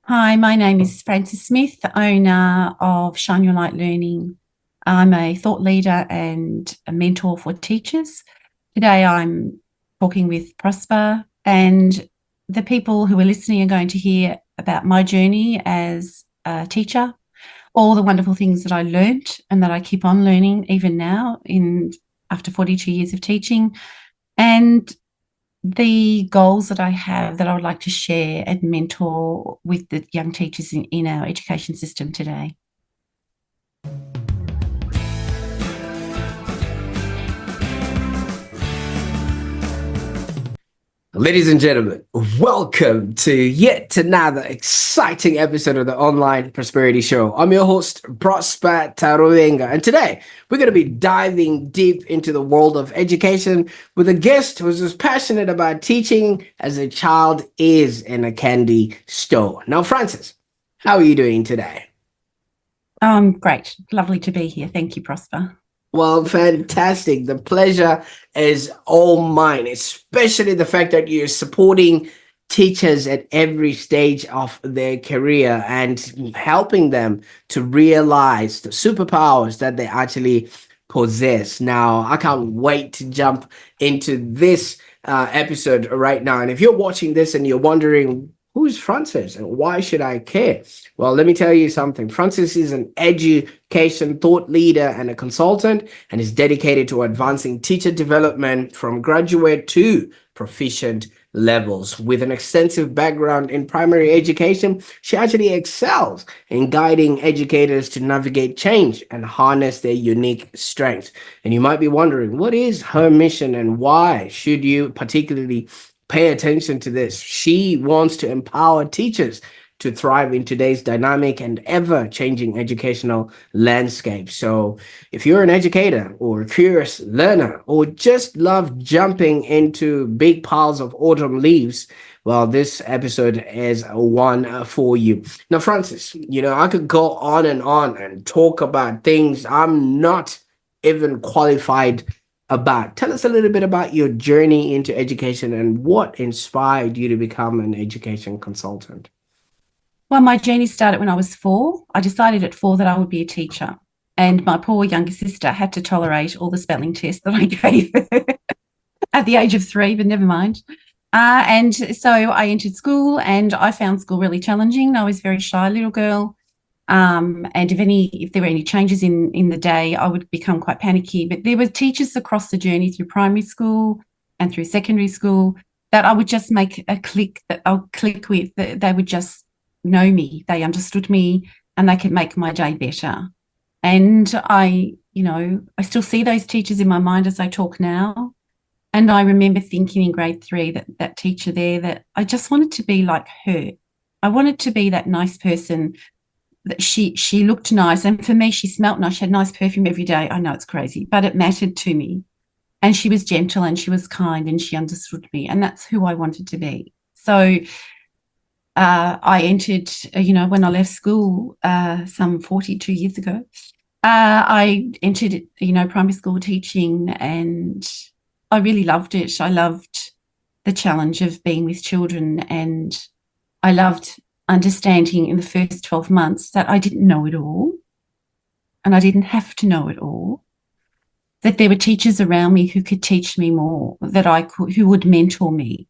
Hi, my name is Frances Smith, owner of Shine Your Light Learning. I'm a thought leader and a mentor for teachers. Today I'm talking with Prosper, and the people who are listening are going to hear about my journey as a teacher, all the wonderful things that I learnt and that I keep on learning even now in after 42 years of teaching, and the goals that I have that I would like to share and mentor with the young teachers in our education system today. Ladies and gentlemen, welcome to yet another exciting episode of the Online Prosperity Show. I'm your host, Prosper Taruvinga, and today we're going to be diving deep into the world of education with a guest who's as passionate about teaching as a child is in a candy store. Now, Francis, how are you doing today? Great. Lovely to be here. Thank you, Prosper. Well, fantastic. The pleasure is all mine, especially the fact that you're supporting teachers at every stage of their career and helping them to realize the superpowers that they actually possess. Now, I can't wait to jump into this episode right now. And if you're watching this and you're wondering, who's Francis and why should I care? Well, let me tell you something. Francis is an education thought leader and a consultant and is dedicated to advancing teacher development from graduate to proficient levels. With an extensive background in primary education, she actually excels in guiding educators to navigate change and harness their unique strengths. And you might be wondering, what is her mission and why should you particularly pay attention to this? She wants to empower teachers to thrive in today's dynamic and ever changing educational landscape. So, if you're an educator or a curious learner or just love jumping into big piles of autumn leaves, well, this episode is one for you. Now, Francis, I could go on and talk about things I'm not even qualified about. Tell us a little bit about your journey into education and what inspired you to become an education consultant. Well, my journey started when I was 4. I decided at 4 that I would be a teacher. And my poor younger sister had to tolerate all the spelling tests that I gave her at the age of 3, but never mind. And so I entered school and I found school really challenging. I was a very shy little girl. And if there were any changes in the day, I would become quite panicky. But there were teachers across the journey through primary school and through secondary school that I would just make a click that I'll click with. That they would just know me, they understood me, and they could make my day better. And I still see those teachers in my mind as I talk now. And I remember thinking in grade 3 that teacher there that I just wanted to be like her. I wanted to be that nice person that she looked nice, and for me she smelt nice. She had nice perfume every day. I know it's crazy, but it mattered to me. And she was gentle and she was kind and she understood me, and that's who I wanted to be. So I entered, when I left school some 42 years ago, I entered, primary school teaching, and I really loved it. I loved the challenge of being with children, and I loved understanding in the first 12 months that I didn't know it all and I didn't have to know it all, that there were teachers around me who could teach me more, who would mentor me,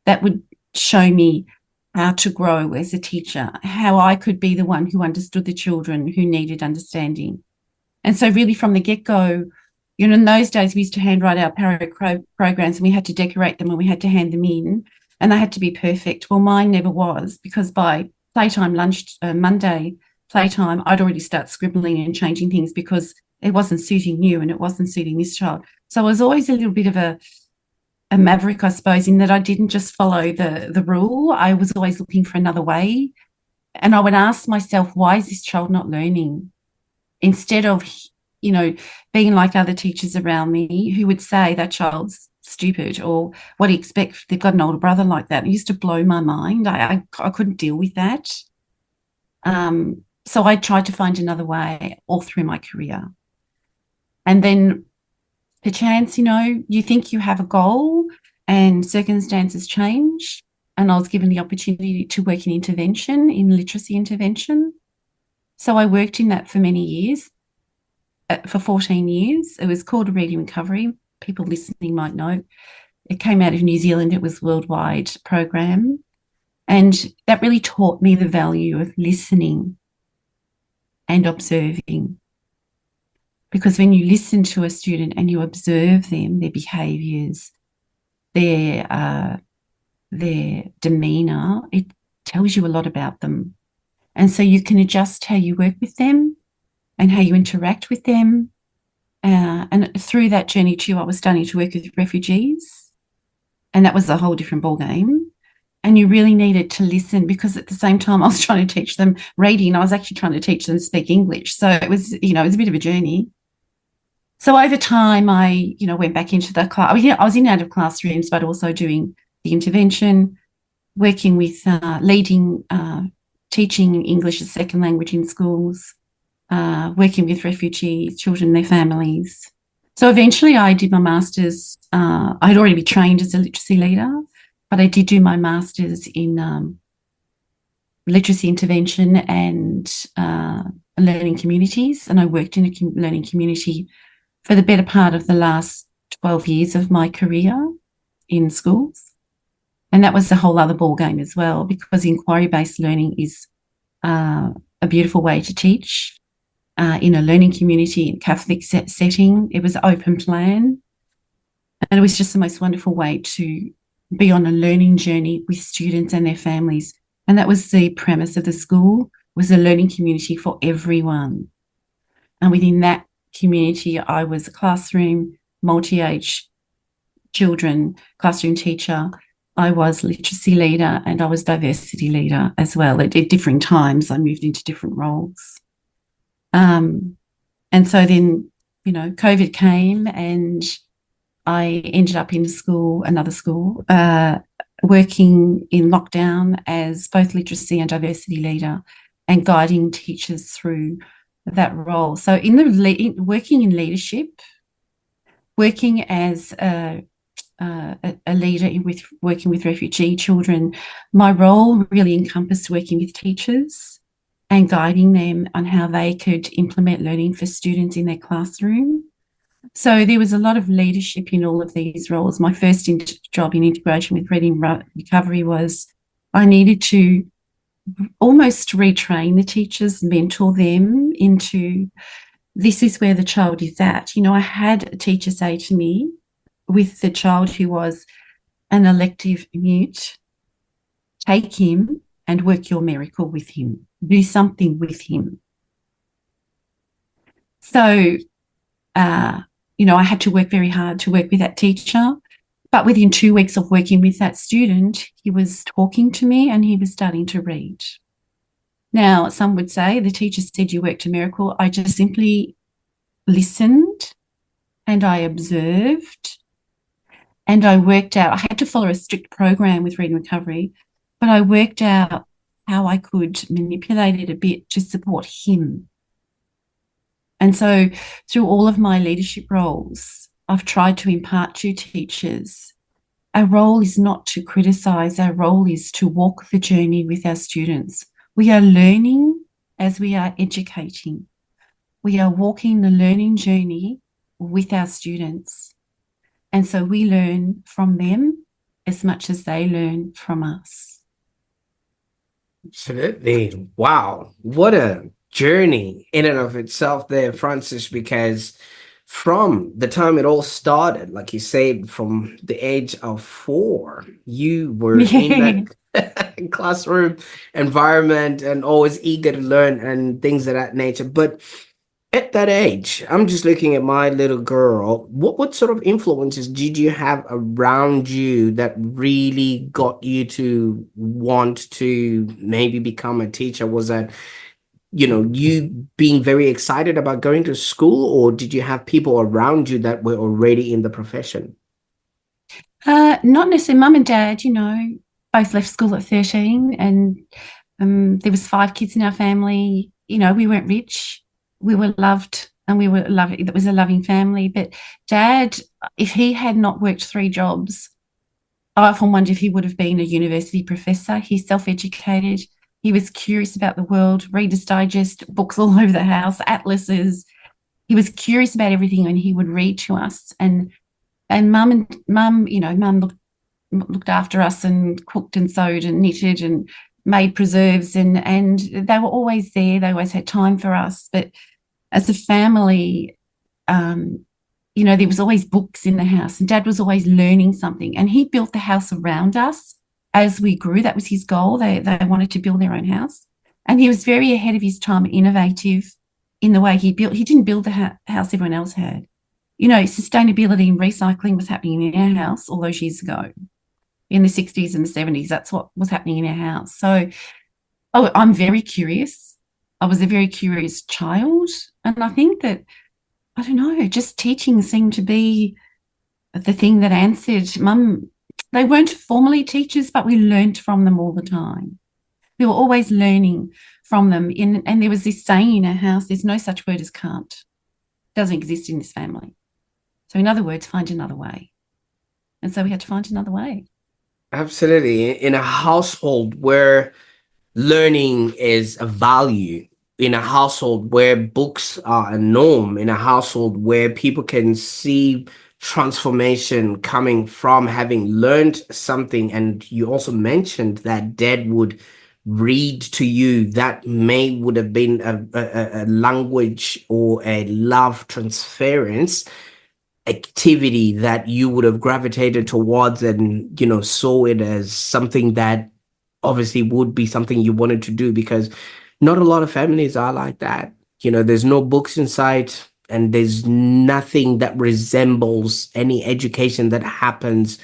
that would show me how to grow as a teacher, how I could be the one who understood the children who needed understanding. And so really from the get-go, in those days we used to handwrite our programs and we had to decorate them and we had to hand them in and they had to be perfect. Well, mine never was, because by playtime, Monday playtime, I'd already start scribbling and changing things because it wasn't suiting you and it wasn't suiting this child. So I was always a little bit of a maverick, I suppose, in that I didn't just follow the rule. I was always looking for another way. And I would ask myself, why is this child not learning? Instead of, being like other teachers around me who would say that child's stupid, or what do you expect? They've got an older brother like that. It used to blow my mind. I couldn't deal with that. So I tried to find another way all through my career. And then perchance, you think you have a goal and circumstances change and I was given the opportunity to work in intervention, in literacy intervention. So I worked in that for many years, for 14 years. It was called Reading Recovery. People listening might know. It came out of New Zealand. It was a worldwide program. And that really taught me the value of listening and observing. Because when you listen to a student and you observe them, their behaviours, their demeanour, it tells you a lot about them. And so you can adjust how you work with them and how you interact with them. And through that journey too, I was starting to work with refugees, and that was a whole different ballgame. And you really needed to listen, because at the same time I was trying to teach them reading, I was actually trying to teach them to speak English. So it was, it was a bit of a journey. So over time, I, went back into the class. I was in and out of classrooms, but also doing the intervention, working with leading, teaching English as a second language in schools, working with refugee children and their families. So eventually I did my master's. I'd already been trained as a literacy leader, but I did do my master's in literacy intervention and learning communities. And I worked in a learning community for the better part of the last 12 years of my career in schools. And that was a whole other ballgame as well, because inquiry-based learning is a beautiful way to teach in a learning community, in Catholic setting. It was open plan. And it was just the most wonderful way to be on a learning journey with students and their families. And that was the premise of the school, was a learning community for everyone. And within that community, I was a classroom, multi-age children, classroom teacher. I was literacy leader, and I was diversity leader as well. At different times, I moved into different roles. And so then, COVID came, and I ended up in another school, working in lockdown as both literacy and diversity leader, and guiding teachers through that role. So working in leadership, working as a leader working with refugee children, my role really encompassed working with teachers and guiding them on how they could implement learning for students in their classroom. So there was a lot of leadership in all of these roles. My first job in integration with Reading Recovery was I needed to almost retrain the teachers, mentor them into, this is where the child is at. I had a teacher say to me, with the child who was an elective mute, take him and work your miracle with him. Do something with him. So, I had to work very hard to work with that teacher. But within 2 weeks of working with that student, he was talking to me and he was starting to read. Now, some would say the teacher said you worked a miracle. I just simply listened and I observed and I worked out. I had to follow a strict program with Reading Recovery, but I worked out how I could manipulate it a bit to support him. And so through all of my leadership roles, I've tried to impart to teachers, our role is not to criticise, our role is to walk the journey with our students. We are learning as we are educating. We are walking the learning journey with our students. And so we learn from them as much as they learn from us. Absolutely. Wow. What a journey in and of itself there, Francis, because from the time it all started, like you said, from the age of 4, you were in that classroom environment and always eager to learn and things of that nature. But at that age, I'm just looking at my little girl. What sort of influences did you have around you that really got you to want to maybe become a teacher? Was that, you being very excited about going to school, or did you have people around you that were already in the profession? Not necessarily. Mum and Dad, both left school at 13, and there was 5 kids in our family. We weren't rich. We were loved, and we were loving. It was a loving family. But Dad, if he had not worked 3 jobs, I often wonder if he would have been a university professor. He's self-educated. He was curious about the world, Reader's Digest, books all over the house, atlases. He was curious about everything and he would read to us. And mum, mum looked after us and cooked and sewed and knitted and made preserves and they were always there. They always had time for us. But as a family, there was always books in the house and Dad was always learning something. And he built the house around us as we grew. That was his goal. They wanted to build their own house. And he was very ahead of his time, innovative in the way he built. He didn't build the house everyone else had. Sustainability and recycling was happening in our house all those years ago in the 60s and the 70s. That's what was happening in our house. So, I'm very curious. I was a very curious child. And I think that, I don't know, just teaching seemed to be the thing that answered. Mum, they weren't formally teachers, but we learned from them all the time. We were always learning from them. And there was this saying in our house, there's no such word as can't. It doesn't exist in this family. So in other words, find another way. And so we had to find another way. Absolutely. In a household where learning is a value, in a household where books are a norm, in a household where people can see transformation coming from having learned something. And you also mentioned that Dad would read to you, that would have been a language or a love transference activity that you would have gravitated towards, and saw it as something that obviously would be something you wanted to do, because not a lot of families are like that. There's no books in sight and there's nothing that resembles any education that happens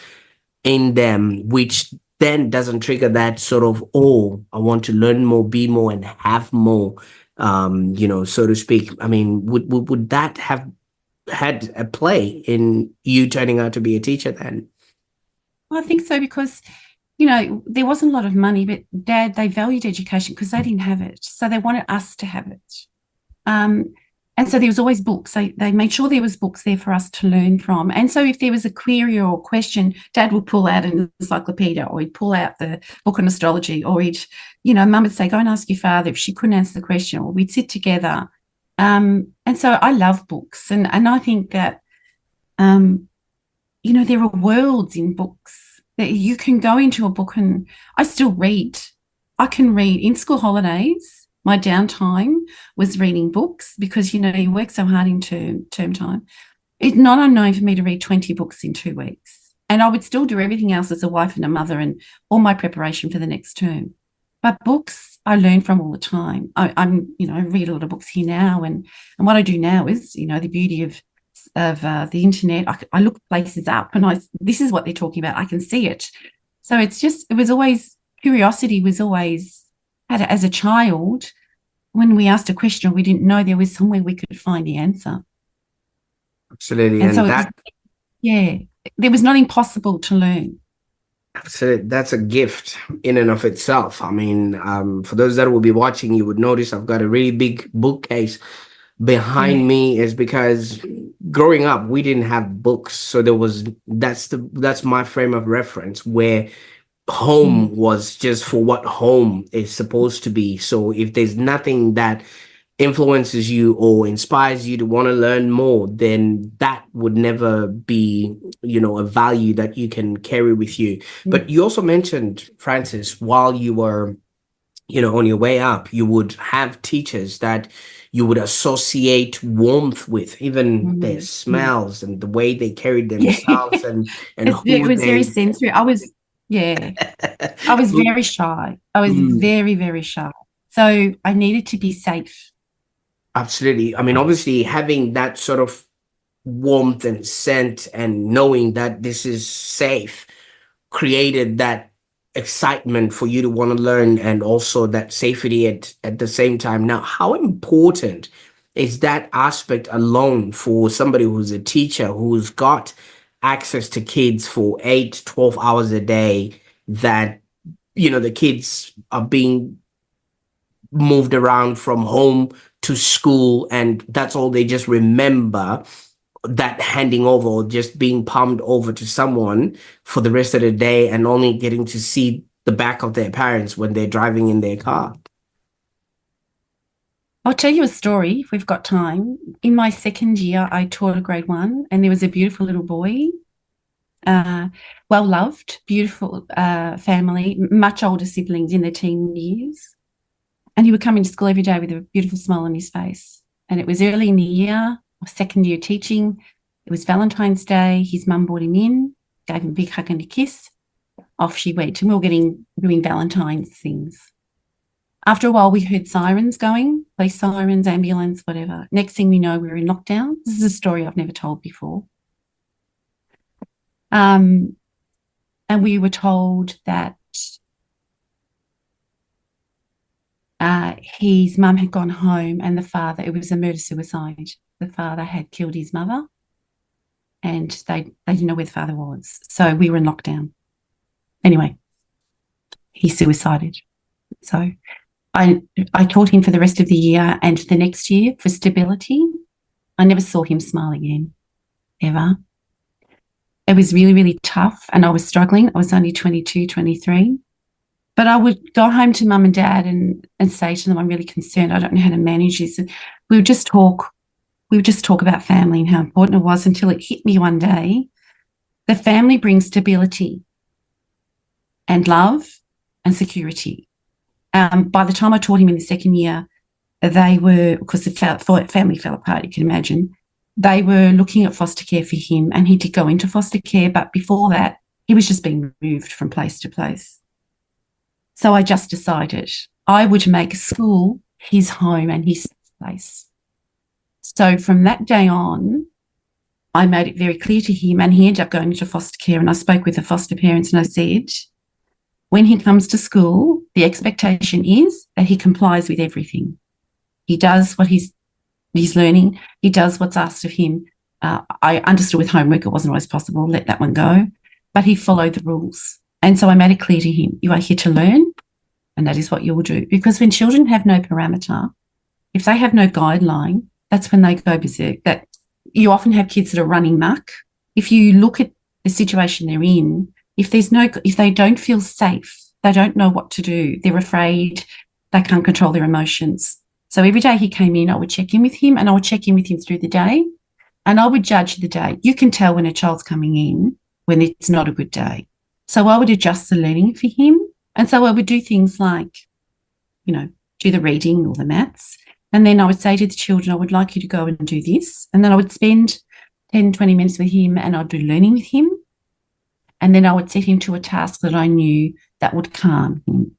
in them, which then doesn't trigger that sort of, oh, I want to learn more, be more, and have more, so to speak. I mean, would that have had a play in you turning out to be a teacher then? Well, I think so because, there wasn't a lot of money, but Dad, they valued education because they didn't have it. So they wanted us to have it. And so there was always books. They made sure there was books there for us to learn from. And so if there was a query or a question, Dad would pull out an encyclopedia, or he'd pull out the book on astrology, or Mum would say, go and ask your father if she couldn't answer the question, or we'd sit together. And so I love books. And I think that, there are worlds in books that you can go into a book, and I still read. I can read in school holidays. My downtime was reading books because, you work so hard in term time. It's not unknown for me to read 20 books in 2 weeks. And I would still do everything else as a wife and a mother and all my preparation for the next term. But books I learn from all the time. I read a lot of books here now. And what I do now is, the beauty of the internet. I look places up and this is what they're talking about. I can see it. So curiosity was always, as a child, when we asked a question or we didn't know, there was somewhere we could find the answer. Absolutely. And so there was nothing possible to learn. Absolutely. That's a gift in and of itself. I mean, for those that will be watching, you would notice I've got a really big bookcase behind me, is because growing up we didn't have books, so that's my frame of reference, where home was just for what home is supposed to be. So if there's nothing that influences you or inspires you to want to learn more, then that would never be, a value that you can carry with you. But you also mentioned, Francis, while you were, on your way up, you would have teachers that you would associate warmth with, even their smells and the way they carried themselves, and it was very sensory. I was very shy. I was very, very shy. So I needed to be safe. Absolutely. I mean, obviously having that sort of warmth and scent and knowing that this is safe created that excitement for you to want to learn, and also that safety at the same time. Now, how important is that aspect alone for somebody who's a teacher, who's got access to kids for 8, 12 hours a day, that, the kids are being moved around from home to school and that's all they just remember? that handing over or just being palmed over to someone for the rest of the day and only getting to see the back of their parents when they're driving in their car. I'll tell you a story if we've got time. In my second year, I taught a grade 1, and there was a beautiful little boy, well loved, beautiful family, much older siblings in their teen years. And he would come into school every day with a beautiful smile on his face. And it was early in the year, second year teaching. It was Valentine's Day. His mum brought him in, gave him a big hug and a kiss. Off she went. And we were doing Valentine's things. After a while, we heard sirens going, police sirens, ambulance, whatever. Next thing we know, we were in lockdown. This is a story I've never told before. And we were told that his mum had gone home and the father, it was a murder-suicide. The father had killed his mother and they didn't know where the father was. So we were in lockdown. Anyway, he suicided. So I taught him for the rest of the year and the next year for stability. I never saw him smile again, ever. It was really, really tough and I was struggling. I was only 22, 23. But I would go home to mum and dad and say to them, I'm really concerned. I don't know how to manage this. And we would just talk about family and how important it was until it hit me one day. The family brings stability and love and security. By the time I taught him in the second year, they were, because the family fell apart, you can imagine, they were looking at foster care for him and he did go into foster care. But before that, he was just being moved from place to place. So I just decided I would make school his home and his place. So from that day on, I made it very clear to him and he ended up going into foster care and I spoke with the foster parents and I said, when he comes to school, the expectation is that he complies with everything. He does what he's learning. He does what's asked of him. I understood with homework it wasn't always possible, let that one go, but he followed the rules. And so I made it clear to him, you are here to learn and that is what you will do. Because when children have no parameter, if they have no guideline, that's when they go berserk. That you often have kids that are running muck. If you look at the situation they're in, if they don't feel safe, they don't know what to do, they're afraid, they can't control their emotions. So every day he came in, I would check in with him and I would check in with him through the day and I would judge the day. You can tell when a child's coming in when it's not a good day. So I would adjust the learning for him. And so I would do things like, do the reading or the maths. And then I would say to the children, I would like you to go and do this. And then I would spend 10, 20 minutes with him and I'd do learning with him. And then I would set him to a task that I knew that would calm him.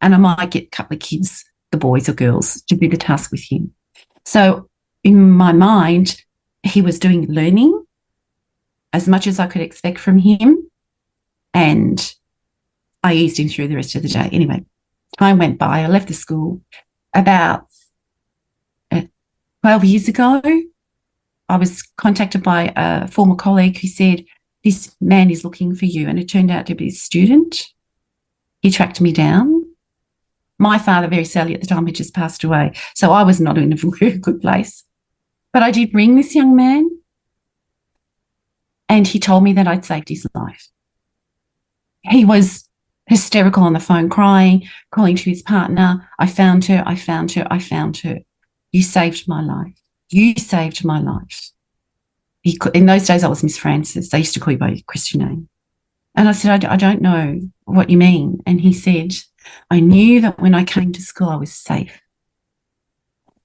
And I might get a couple of kids, the boys or girls, to do the task with him. So in my mind, he was doing learning as much as I could expect from him. And I eased him through the rest of the day. Anyway, time went by. I left the school. About 12 years ago, I was contacted by a former colleague who said, this man is looking for you. And it turned out to be a student. He tracked me down. My father, very sadly at the time, had just passed away. So I was not in a very good place. But I did ring this young man and he told me that I'd saved his life. He was hysterical on the phone, crying, calling to his partner. I found her, I found her, I found her. You saved my life. You saved my life. In those days, I was Miss Francis. They used to call you by your Christian name. And I said, I don't know what you mean. And he said, I knew that when I came to school, I was safe.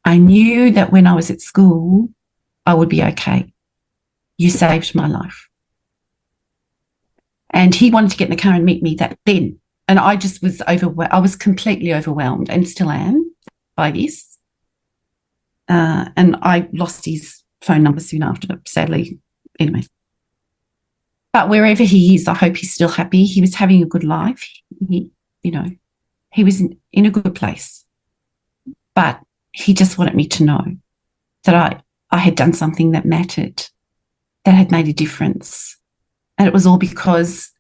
I knew that when I was at school, I would be okay. You saved my life. And he wanted to get in the car and meet me then. And I just was I was completely overwhelmed and still am by this. And I lost his phone number soon after, sadly. Anyway. But wherever he is, I hope he's still happy. He was having a good life. He was in a good place. But he just wanted me to know that I had done something that mattered, that had made a difference. And it was all because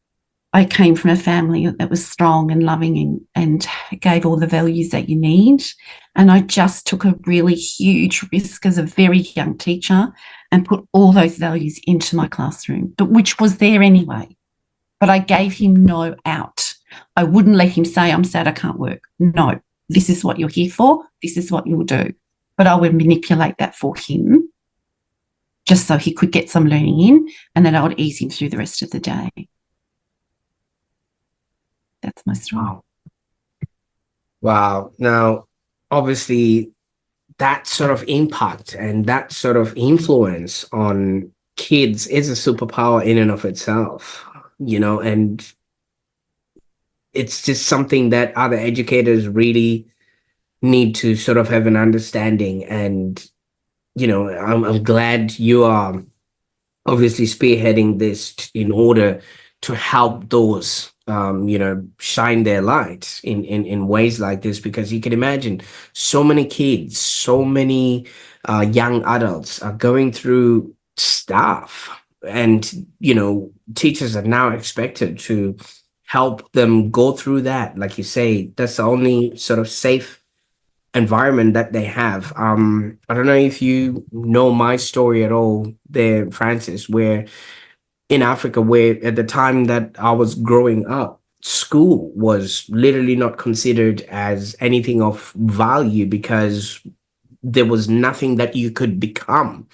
I came from a family that was strong and loving and gave all the values that you need. And I just took a really huge risk as a very young teacher and put all those values into my classroom, but which was there anyway. But I gave him no out. I wouldn't let him say, I'm sad I can't work. No, this is what you're here for. This is what you'll do. But I would manipulate that for him just so he could get some learning in, and then I would ease him through the rest of the day. That's my story. Wow. Wow. Now, obviously, that sort of impact and that sort of influence on kids is a superpower in and of itself, and it's just something that other educators really need to sort of have an understanding. And, I'm glad you are obviously spearheading this in order to help those shine their light in ways like this, because you can imagine so many kids, so many young adults are going through stuff, and teachers are now expected to help them go through that. Like you say, that's the only sort of safe environment that they have. I don't know if you know my story at all there, Francis, where in Africa, where at the time that I was growing up, school was literally not considered as anything of value, because there was nothing that you could become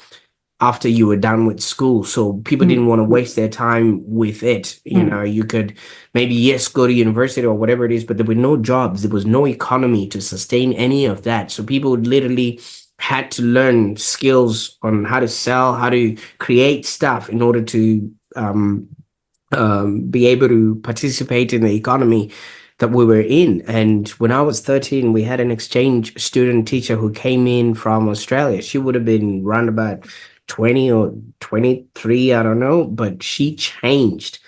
after you were done with school. So people didn't want to waste their time with it. You could maybe, yes, go to university or whatever it is, but there were no jobs. There was no economy to sustain any of that. So people literally had to learn skills on how to sell, how to create stuff in order to be able to participate in the economy that we were in. And when I was 13, we had an exchange student teacher who came in from Australia. She would have been around about 20 or 23, I don't know, but she changed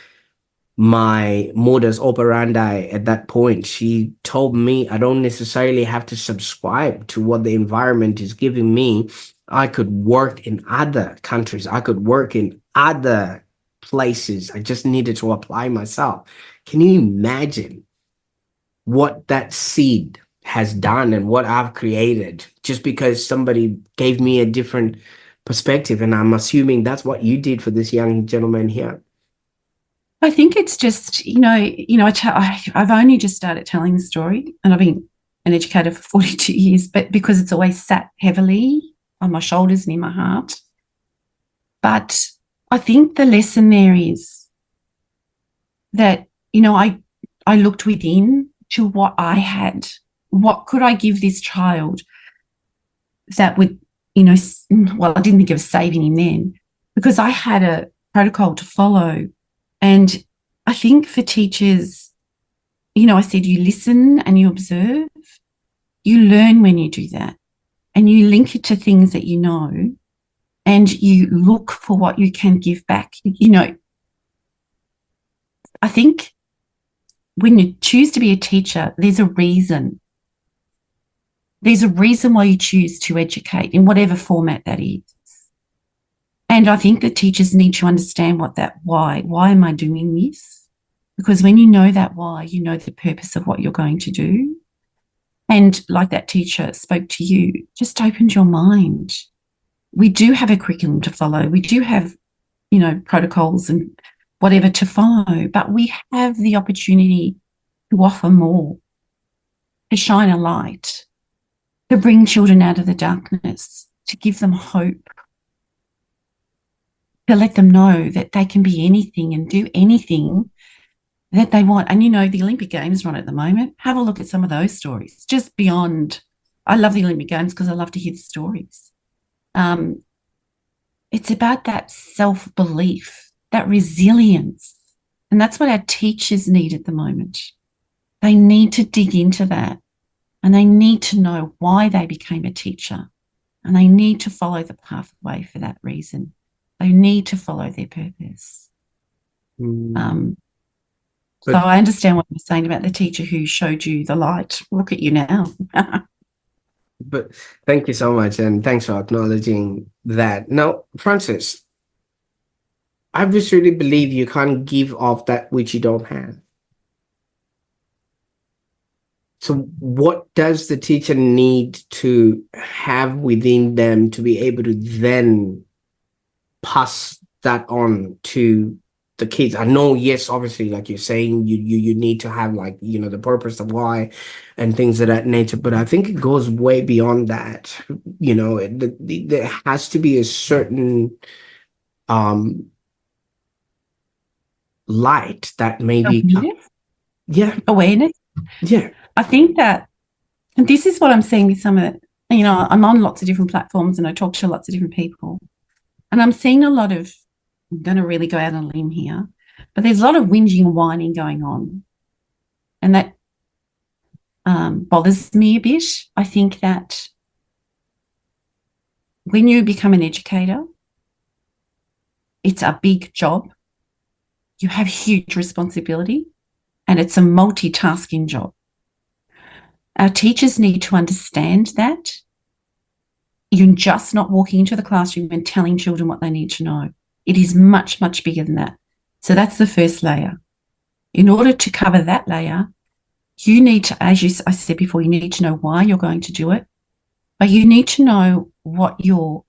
my modus operandi at that point. She told me I don't necessarily have to subscribe to what the environment is giving me. I could work in other countries. I could work in other places. I just needed to apply myself. Can you imagine what that seed has done and what I've created just because somebody gave me a different perspective? And I'm assuming that's what you did for this young gentleman here. I think it's just, I've only just started telling the story, and I've been an educator for 42 years, but because it's always sat heavily on my shoulders and in my heart. But I think the lesson there is that, I looked within to what I had. What could I give this child that would, well, I didn't think of saving him then, because I had a protocol to follow. And I think for teachers, I said you listen and you observe. You learn when you do that, and you link it to things that you know, and you look for what you can give back. I think when you choose to be a teacher, there's a reason. There's a reason why you choose to educate in whatever format that is. And I think that teachers need to understand why am I doing this? Because when you know that why, you know the purpose of what you're going to do. And like that teacher spoke to you, just opened your mind. We do have a curriculum to follow. We do have, protocols and whatever to follow, but we have the opportunity to offer more, to shine a light, to bring children out of the darkness, to give them hope, to let them know that they can be anything and do anything that they want. And, the Olympic Games are on at the moment. Have a look at some of those stories, just beyond. I love the Olympic Games because I love to hear the stories. It's about that self-belief, that resilience. And that's what our teachers need at the moment. They need to dig into that, and they need to know why they became a teacher, and they need to follow the pathway for that reason. They need to follow their purpose. So I understand what you're saying about the teacher who showed you the light. Look at you now. But thank you so much, and thanks for acknowledging that. Now, Francis, I just really believe you can't give off that which you don't have. So what does the teacher need to have within them to be able to then pass that on to the kids? I know, yes, obviously, like you're saying, you need to have, like, the purpose of why and things of that nature, but I think it goes way beyond that. There has to be a certain um light that maybe, Awareness. yeah, Awareness. yeah. I think that, and this is what I'm seeing with some of it. I'm on lots of different platforms and I talk to lots of different people. And I'm seeing a lot of, I'm going to really go out on a limb here, but there's a lot of whinging and whining going on. And that bothers me a bit. I think that when you become an educator, it's a big job. You have huge responsibility and it's a multitasking job. Our teachers need to understand that you're just not walking into the classroom and telling children what they need to know. It is much, much bigger than that. So that's the first layer. In order to cover that layer, you need to, as I said before, you need to know why you're going to do it, but you need to know what you're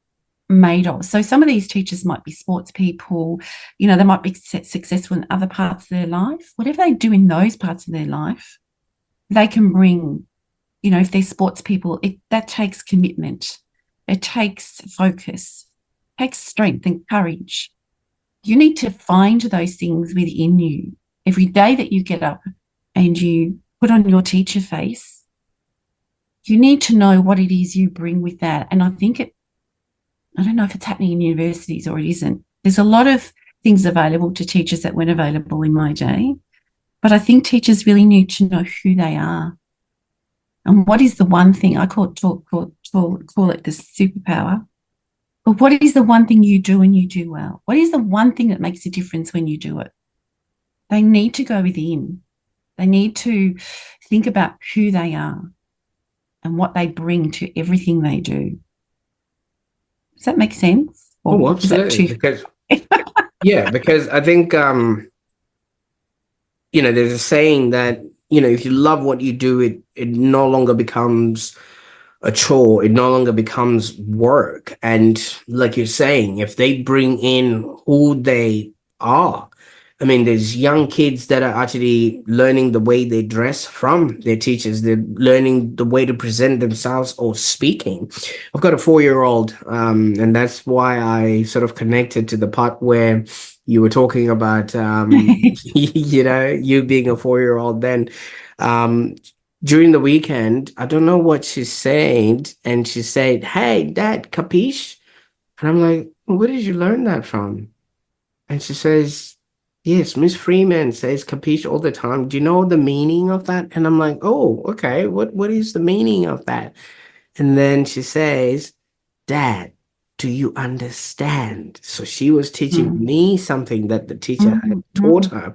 made of. So some of these teachers might be sports people, they might be successful in other parts of their life. Whatever they do in those parts of their life, they can bring, if they're sports people, that takes commitment. It takes focus, it takes strength and courage. You need to find those things within you. Every day that you get up and you put on your teacher face, you need to know what it is you bring with that. And I don't know if it's happening in universities or it isn't. There's a lot of things available to teachers that weren't available in my day. But I think teachers really need to know who they are. And what is the one thing, I call it the superpower. But what is the one thing you do and you do well? What is the one thing that makes a difference when you do it? They need to go within. They need to think about who they are and what they bring to everything they do. Does that make sense? Oh, Or is that absolutely. too? Because because I think there's a saying that, if you love what you do, it no longer becomes a chore. It no longer becomes work. And like you're saying, if they bring in who they are, I mean, there's young kids that are actually learning the way they dress from their teachers. They're learning the way to present themselves or speaking. I've got a 4-year-old, and that's why I sort of connected to the part where you were talking about, you being a 4-year-old then. Um, During the weekend, I don't know what she said, and she said, "Hey, Dad, capiche?" And I'm like, "Where did you learn that from?" And she says, "Yes, Miss Freeman says capiche all the time. Do you know the meaning of that?" And I'm like, "Oh, okay. What is the meaning of that?" And then she says, "Dad, do you understand?" So she was teaching Mm, me something that the teacher had mm, taught mm, her.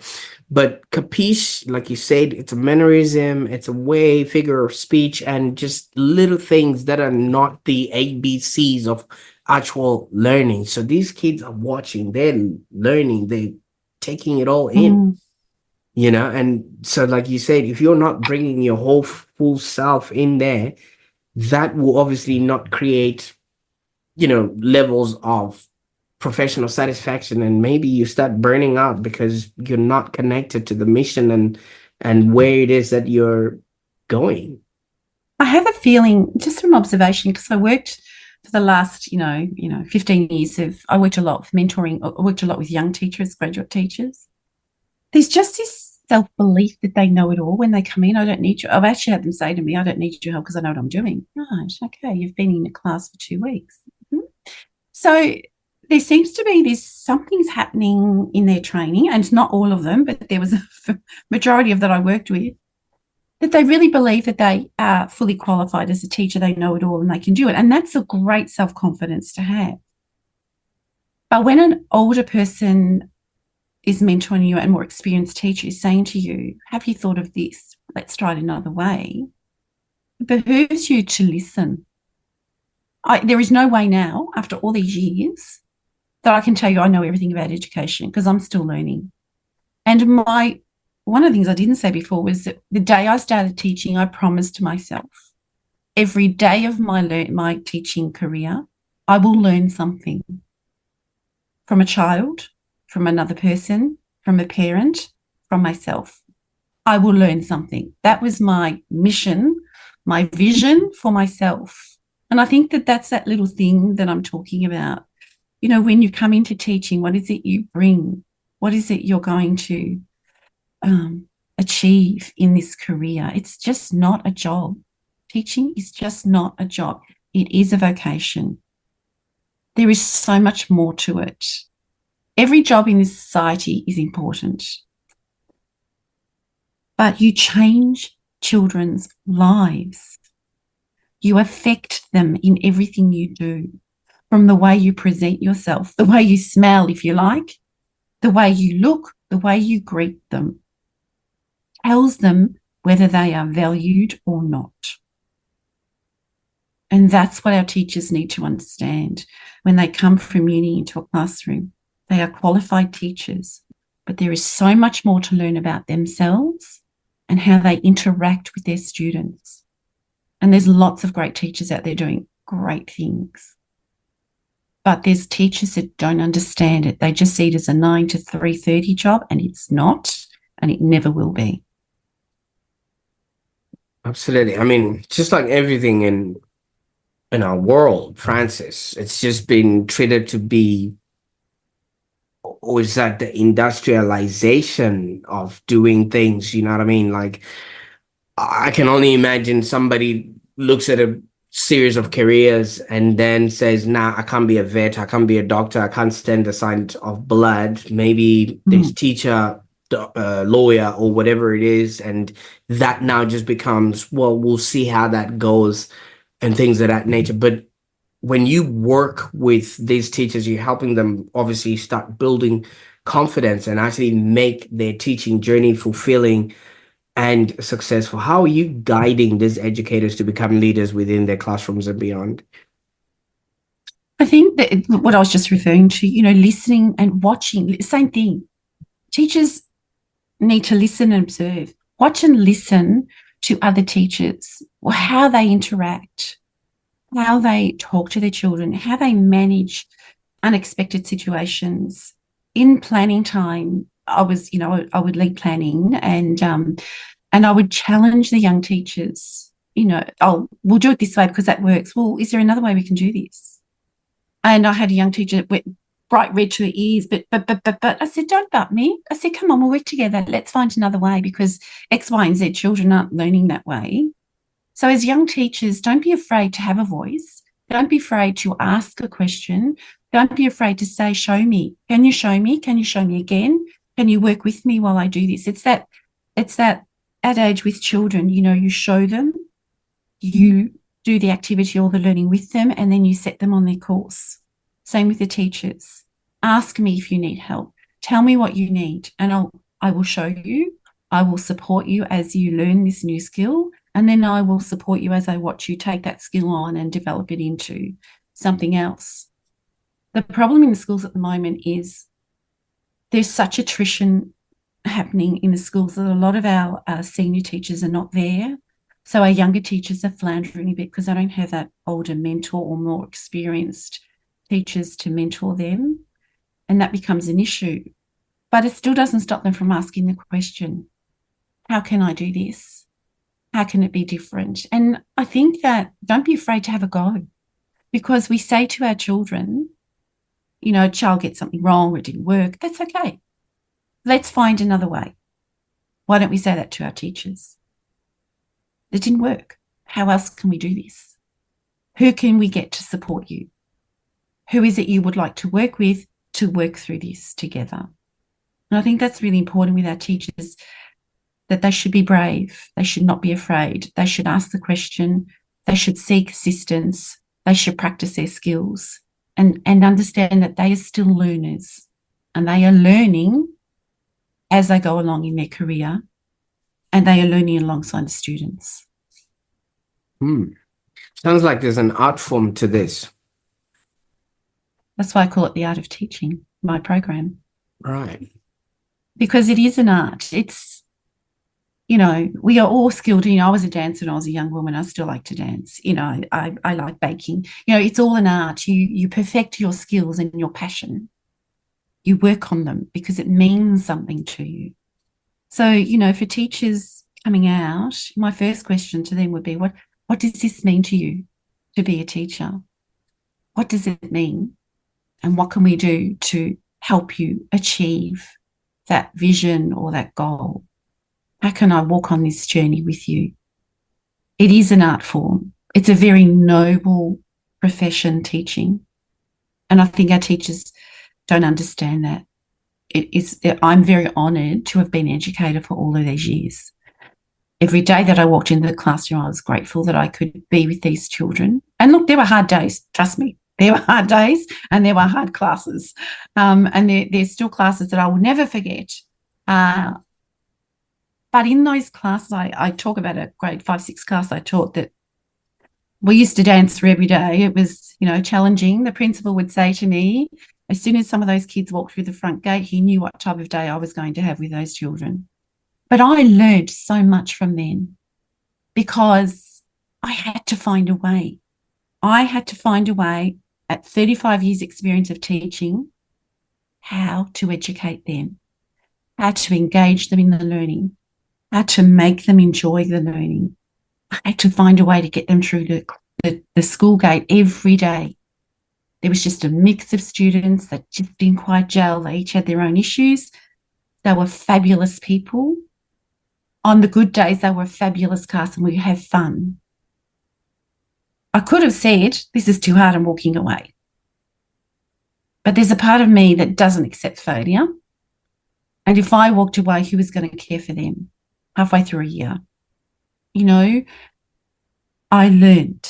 But capiche, like you said, it's a mannerism, it's a way, figure of speech, and just little things that are not the ABCs of actual learning. So these kids are watching, they're learning, they're taking it all in, mm. and so like you said, if you're not bringing your whole full self in there, that will obviously not create levels of professional satisfaction, and maybe you start burning out because you're not connected to the mission and where it is that you're going. I have a feeling, just from observation, because I worked for the last, 15 years I worked a lot with mentoring, I worked a lot with young teachers, graduate teachers. There's just this self-belief that they know it all when they come in. I don't need you. I've actually had them say to me, I don't need your help because I know what I'm doing. Right, okay, you've been in a class for 2 weeks. Mhm. So there seems to be this, something's happening in their training, and it's not all of them, but there was a majority of that I worked with, that they really believe that they are fully qualified as a teacher, they know it all and they can do it. And that's a great self-confidence to have. But when an older person is mentoring you and more experienced teacher is saying to you, have you thought of this? Let's try it another way. It behooves you to listen. There is no way now, after all these years, that I can tell you I know everything about education because I'm still learning. And one of the things I didn't say before was that the day I started teaching, I promised myself every day of my teaching career, I will learn something. from a child, from another person, from a parent, from myself. I will learn something. That was my mission, my vision for myself. And I think that that's that little thing that I'm talking about. You know, when you come into teaching, what is it you bring? What is it you're going to achieve in this career? It's just not a job. Teaching is just not a job. It is a vocation. There is so much more to it. Every job in this society is important, but you change children's lives. You affect them in everything you do, from the way you present yourself, the way you smell, if you like, the way you look, the way you greet them, tells them whether they are valued or not. And that's what our teachers need to understand when they come from uni into a classroom. They are qualified teachers, but there is so much more to learn about themselves and how they interact with their students. And there's lots of great teachers out there doing great things. But there's teachers that don't understand it. They just see it as a 9 to 3:30 job, and it's not, and it never will be. Absolutely. I mean, just like everything in our world, Francis, it's just been treated to be, or is that the industrialization of doing things, you know what I mean? Like, I can only imagine somebody looks at a series of careers and then says, nah, I can't be a vet, I can't be a doctor, I can't stand the sight of blood. Maybe there's teacher, lawyer, or whatever it is. And that now just becomes, well, we'll see how that goes and things of that nature. But when you work with these teachers, you're helping them obviously start building confidence and actually make their teaching journey fulfilling and successful. How are you guiding these educators to become leaders within their classrooms and beyond? I think that what I was just referring to, you know, listening and watching, same thing. Teachers need to listen and observe, watch and listen to other teachers, how they interact, how they talk to their children, how they manage unexpected situations. In planning time, I would lead planning, and I would challenge the young teachers. You know, oh, we'll do it this way because that works. Well, is there another way we can do this? And I had a young teacher that went bright red to her ears, but I said, don't butt me. I said, come on, we'll work together. Let's find another way, because X, Y, and Z children aren't learning that way. So as young teachers, don't be afraid to have a voice. Don't be afraid to ask a question. Don't be afraid to say, show me. Can you show me? Can you show me again? Can you work with me while I do this? It's that adage with children, you know, you show them, you do the activity or the learning with them, and then you set them on their course. Same with the teachers. Ask me if you need help. Tell me what you need, and I will show you. I will support you as you learn this new skill, and then I will support you as I watch you take that skill on and develop it into something else. The problem in the schools at the moment is there's such attrition happening in the schools that a lot of our senior teachers are not there. So our younger teachers are floundering a bit because they don't have that older mentor or more experienced teachers to mentor them. And that becomes an issue. But it still doesn't stop them from asking the question, how can I do this? How can it be different? And I think that don't be afraid to have a go, because we say to our children, you know, a child gets something wrong or it didn't work. That's okay. Let's find another way. Why don't we say that to our teachers? It didn't work. How else can we do this? Who can we get to support you? Who is it you would like to work with to work through this together? And I think that's really important with our teachers, that they should be brave. They should not be afraid. They should ask the question. They should seek assistance. They should practice their skills and understand that they are still learners, and they are learning as they go along in their career, and they are learning alongside the students. Sounds like there's an art form to this. That's why I call it the art of teaching, my program. Right. Because it is an art. It's, you know, we are all skilled. You know, I was a dancer when I was a young woman. I still like to dance. You know, I like baking. You know, it's all an art. You perfect your skills and your passion. You work on them because it means something to you. So, you know, for teachers coming out, my first question to them would be, what does this mean to you to be a teacher? What does it mean? And what can we do to help you achieve that vision or that goal? How can I walk on this journey with you? It is an art form. It's a very noble profession, teaching. And I think our teachers don't understand that. I'm very honoured to have been educated for all of these years. Every day that I walked into the classroom, I was grateful that I could be with these children. And look, there were hard days, trust me. There were hard days and there were hard classes. And there's still classes that I will never forget. But in those classes, I talk about a grade 5, 6 class I taught that we used to dance through every day. It was, you know, challenging. The principal would say to me, as soon as some of those kids walked through the front gate, he knew what type of day I was going to have with those children. But I learned so much from them because I had to find a way. I had to find a way at 35 years experience of teaching how to educate them, how to engage them in the learning, how to make them enjoy the learning. I had to find a way to get them through the school gate every day. There was just a mix of students that just didn't quite gel. They each had their own issues. They were fabulous people. On the good days, they were a fabulous class and we have fun. I could have said, this is too hard, I'm walking away. But there's a part of me that doesn't accept failure. And if I walked away, who was going to care for them halfway through a year? You know, I learned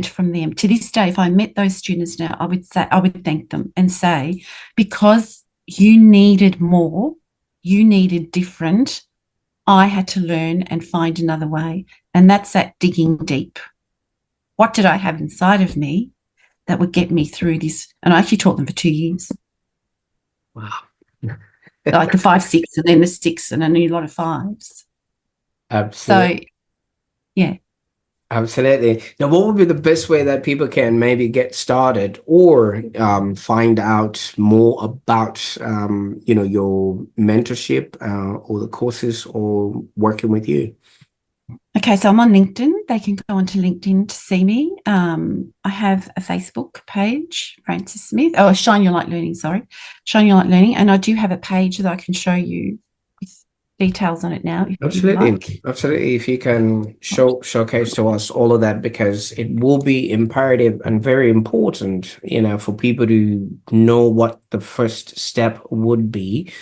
from them. To this day, if I met those students now, I would thank them and say, because you needed more, you needed different, I had to learn and find another way. And that's that digging deep. What did I have inside of me that would get me through this? And I actually taught them for 2 years. Wow. Like the 5, 6, and then the 6, and a new lot of 5s. Absolutely. So, yeah. Absolutely. Now, what would be the best way that people can maybe get started or find out more about, your mentorship or the courses or working with you? Okay, so I'm on LinkedIn. They can go onto LinkedIn to see me. I have a Facebook page, Frances Smith. Oh, Shine Your Light Learning, sorry. Shine Your Light Learning. And I do have a page that I can show you with details on it now, if you Absolutely. like. Absolutely. If you can showcase to us all of that, because it will be imperative and very important, for people to know what the first step would be.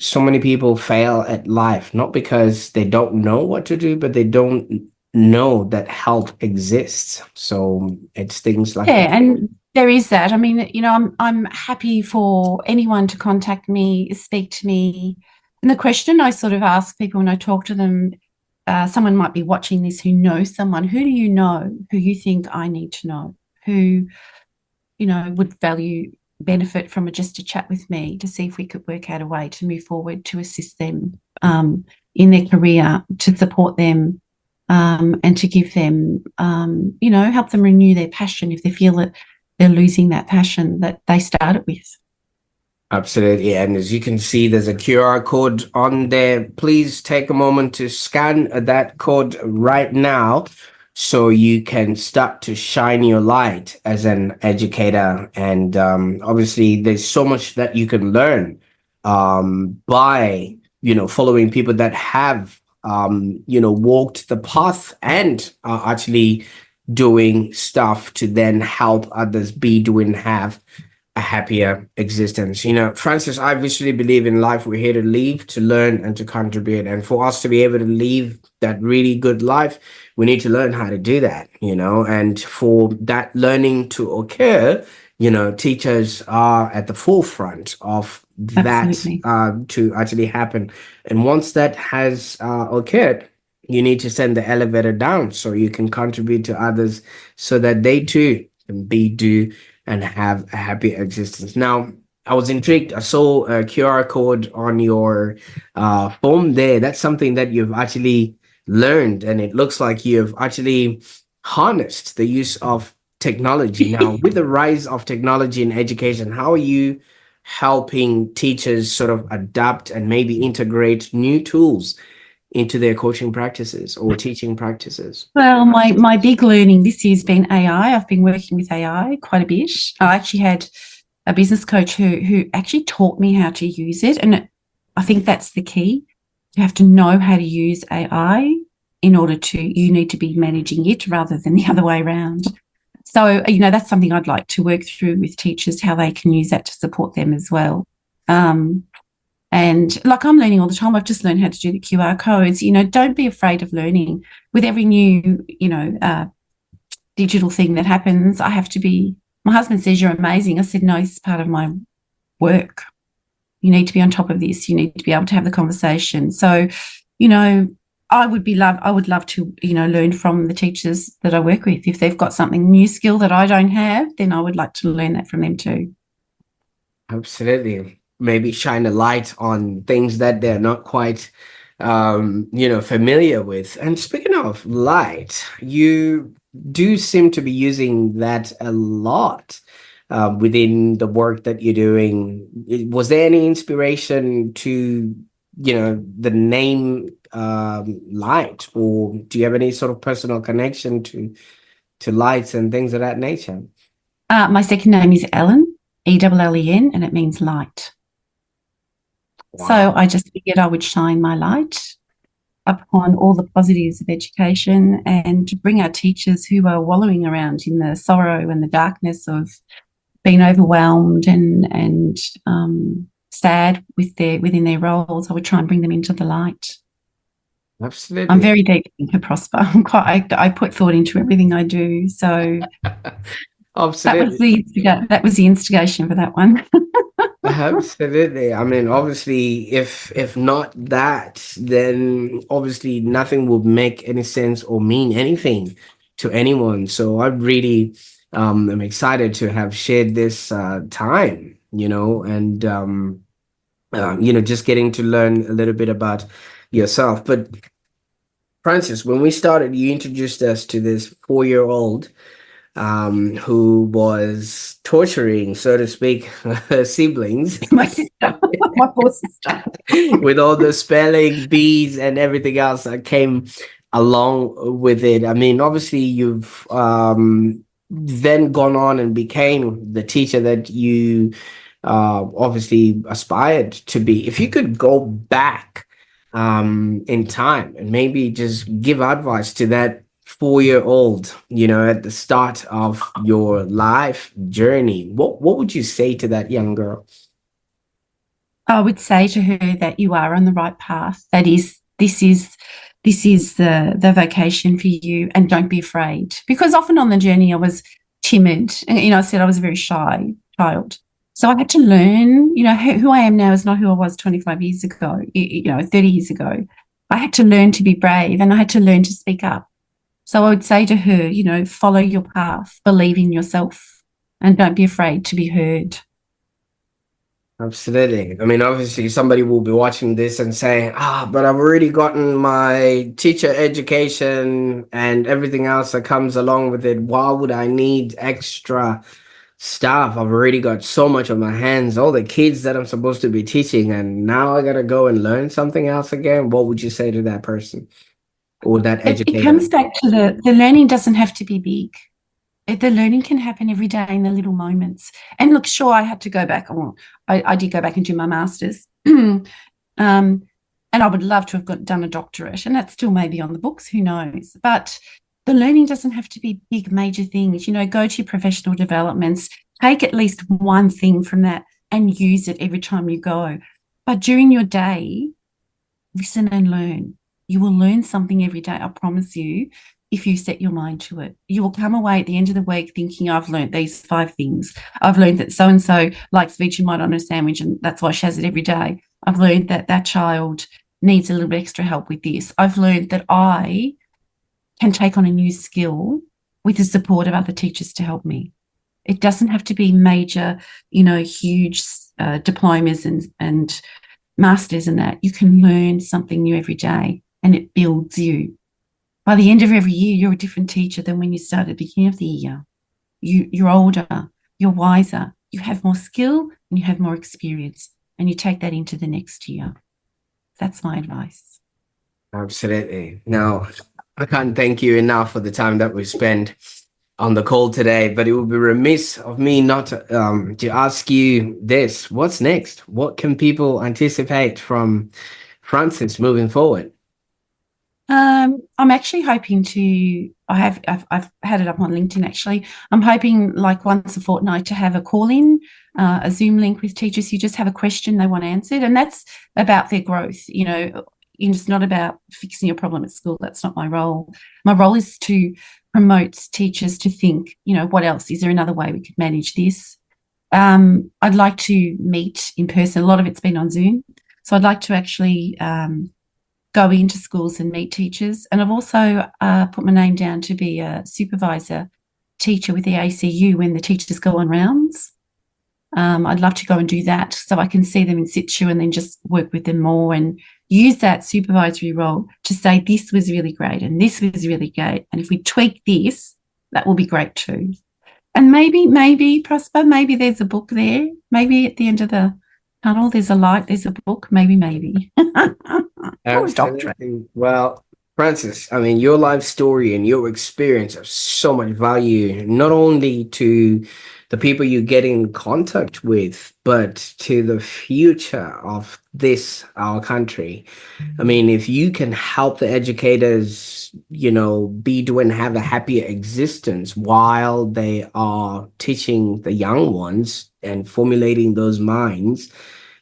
So many people fail at life, not because they don't know what to do, but they don't know that help exists. So it's things like that. Yeah, and there is that. I mean, you know, I'm happy for anyone to contact me, speak to me. And the question I sort of ask people when I talk to them, someone might be watching this who knows someone. Who do you know who you think I need to know? Who, you know, would benefit from just a chat with me to see if we could work out a way to move forward to assist them in their career, to support them, and to give them, help them renew their passion if they feel that they're losing that passion that they started with. Absolutely. And as you can see, there's a QR code on there. Please take a moment to scan that code right now so you can start to shine your light as an educator. And obviously, there's so much that you can learn by, following people that have, walked the path and are actually doing stuff to then help others have a happier existence. Francis, I visually believe in life. We're here to live, to learn, and to contribute. And for us to be able to live that really good life, we need to learn how to do that, and for that learning to occur, teachers are at the forefront of that Absolutely. to actually happen. And once that has occurred, you need to send the elevator down so you can contribute to others so that they too can do and have a happy existence. Now, I was intrigued. I saw a QR code on your form there. That's something that you've actually learned, and it looks like you've actually harnessed the use of technology. Now, with the rise of technology in education, how are you helping teachers sort of adapt and maybe integrate new tools into their coaching practices or teaching practices? Well, my big learning this year's been AI. I've been working with AI quite a bit. I actually had a business coach who actually taught me how to use it, and I think that's the key. You have to know how to use AI in order to. You need to be managing it rather than the other way around. So, that's something I'd like to work through with teachers, how they can use that to support them as well. And like I'm learning all the time. I've just learned how to do the QR codes. Don't be afraid of learning. With every new, digital thing that happens, I have to be. My husband says you're amazing. I said, no, it's part of my work. You need to be on top of this. You need to be able to have the conversation. So, I would love to, learn from the teachers that I work with. If they've got something new skill that I don't have, then I would like to learn that from them too. Absolutely. Maybe shine a light on things that they're not quite, familiar with. And speaking of light, you do seem to be using that a lot within the work that you're doing. Was there any inspiration to, the name light, or do you have any sort of personal connection to lights and things of that nature? My second name is Ellen, Ellen, and it means light. So Wow. I just figured I would shine my light upon all the positives of education and to bring our teachers who are wallowing around in the sorrow and the darkness of being overwhelmed and sad within their roles. I would try and bring them into the light. I'm Absolutely. very deep into Prosper. I put thought into everything I do. So Absolutely. that was the instigation for that one. Absolutely. I mean, obviously, if not that, then obviously nothing will make any sense or mean anything to anyone. So I really am excited to have shared this time, and just getting to learn a little bit about yourself. But Francis, when we started, you introduced us to this 4-year-old who was torturing, so to speak, her siblings My sister, my poor sister. with all the spelling bees and everything else that came along with it. I mean, obviously, you've then gone on and became the teacher that you obviously aspired to be. If you could go back in time and maybe just give advice to that 4-year-old, at the start of your life journey, what would you say to that young girl? I would say to her that you are on the right path. That is, this is the vocation for you, and don't be afraid. Because often on the journey, I was timid, and I said I was a very shy child. So I had to learn. Who I am now is not who I was 25 years ago. 30 years ago. I had to learn to be brave, and I had to learn to speak up. So I would say to her, follow your path, believe in yourself, and don't be afraid to be heard. Absolutely. I mean, obviously, somebody will be watching this and saying, but I've already gotten my teacher education and everything else that comes along with it. Why would I need extra stuff? I've already got so much on my hands, all the kids that I'm supposed to be teaching, and now I got to go and learn something else again. What would you say to that person or that It educator? comes back to the learning doesn't have to be big. The learning can happen every day in the little moments. And look, sure, I had to go back. Well, I did go back and do my master's. And I would love to have done a doctorate, and that still may be on the books, who knows? But the learning doesn't have to be big, major things. Go to your professional developments, take at least one thing from that and use it every time you go. But during your day, listen and learn. You will learn something every day, I promise you, if you set your mind to it. You will come away at the end of the week thinking, I've learned these 5 things. I've learned that so-and-so likes Vegemite on a sandwich, and that's why she has it every day. I've learned that that child needs a little bit extra help with this. I've learned that I can take on a new skill with the support of other teachers to help me. It doesn't have to be major, huge diplomas and masters and that. You can learn something new every day, and it builds you. By the end of every year, you're a different teacher than when you started at the beginning of the year. you're older, you're wiser, you have more skill, and you have more experience, and you take that into the next year. That's my advice. Absolutely. Now, I can't thank you enough for the time that we spent on the call today, but it would be remiss of me not to ask you this. What's next? What can people anticipate from Francis moving forward? I'm actually hoping to. I've had it up on LinkedIn actually. I'm hoping like once a fortnight to have a call in, a Zoom link with teachers who just have a question they want answered, and that's about their growth. It's not about fixing a problem at school. That's not my role. My role is to promote teachers to think. What else? Is there another way we could manage this? I'd like to meet in person. A lot of it's been on Zoom, so I'd like to actually. Go into schools and meet teachers. And I've also put my name down to be a supervisor teacher with the ACU when the teachers go on rounds. I'd love to go and do that so I can see them in situ and then just work with them more and use that supervisory role to say this was really great and this was really great. And if we tweak this, that will be great too. And maybe, Prosper, maybe there's a book there. Maybe at the end of the tunnel, there's a light, there's a book. Maybe. Or a doctorate. Absolutely. Well, Francis, I mean, your life story and your experience have so much value, not only to the people you get in contact with, but to the future of our country. I mean, if you can help the educators, be doing have a happier existence while they are teaching the young ones and formulating those minds,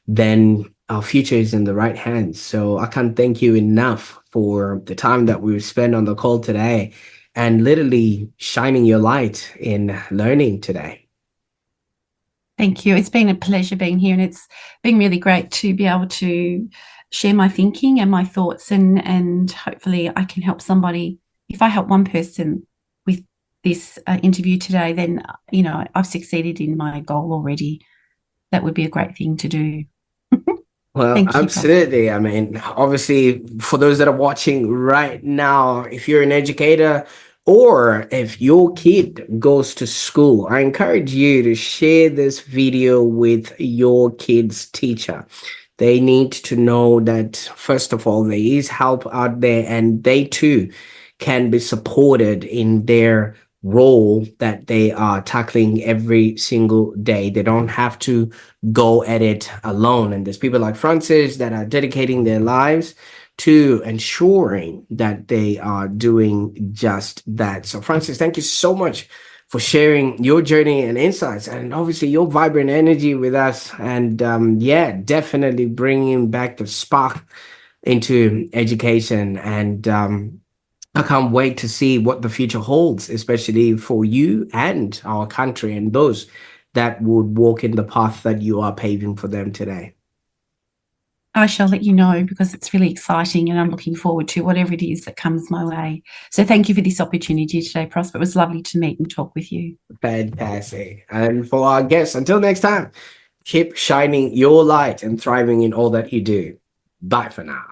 then our future is in the right hands. So I can't thank you enough for the time that we've spent on the call today and literally shining your light in learning today. Thank you. It's been a pleasure being here, and it's been really great to be able to share my thinking and my thoughts, and hopefully I can help somebody. If I help one person with this interview today, then I've succeeded in my goal already. That would be a great thing to do. Well, Thank you, Prof. absolutely. I mean, obviously, for those that are watching right now, if you're an educator or if your kid goes to school, I encourage you to share this video with your kid's teacher. They need to know that, first of all, there is help out there and they too can be supported in their role that they are tackling every single day. They don't have to go at it alone. And there's people like Francis that are dedicating their lives to ensuring that they are doing just that. So, Francis, thank you so much for sharing your journey and insights, and obviously your vibrant energy with us. And yeah, definitely bringing back the spark into education. And I can't wait to see what the future holds, especially for you and our country and those that would walk in the path that you are paving for them today. I shall let you know because it's really exciting and I'm looking forward to whatever it is that comes my way. So thank you for this opportunity today, Prosper. It was lovely to meet and talk with you. Fantastic. And for our guests, until next time, keep shining your light and thriving in all that you do. Bye for now.